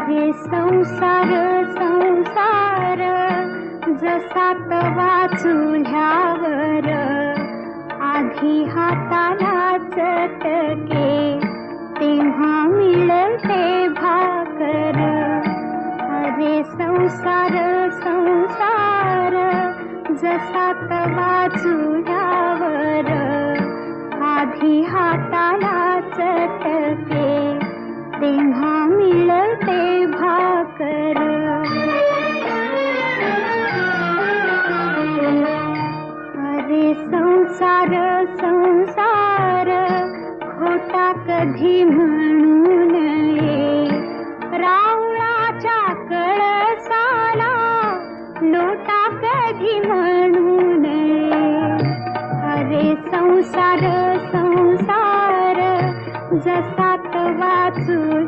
अरे संसार संसार जसा तवा चुल्यावर आधी हाताला चटके तेव्हा मिळते भाकर. अरे संसार संसार जसा तवा चुल्यावर आधी हाताला चटके तेव्हा मिळते भाकर. अरे संसार संसार खोटा कधी म्हणू नये, रावळाच्या कळसाला लोटा कधी म्हणू नये. अरे संसार संसार जसा तवा चुल्यावर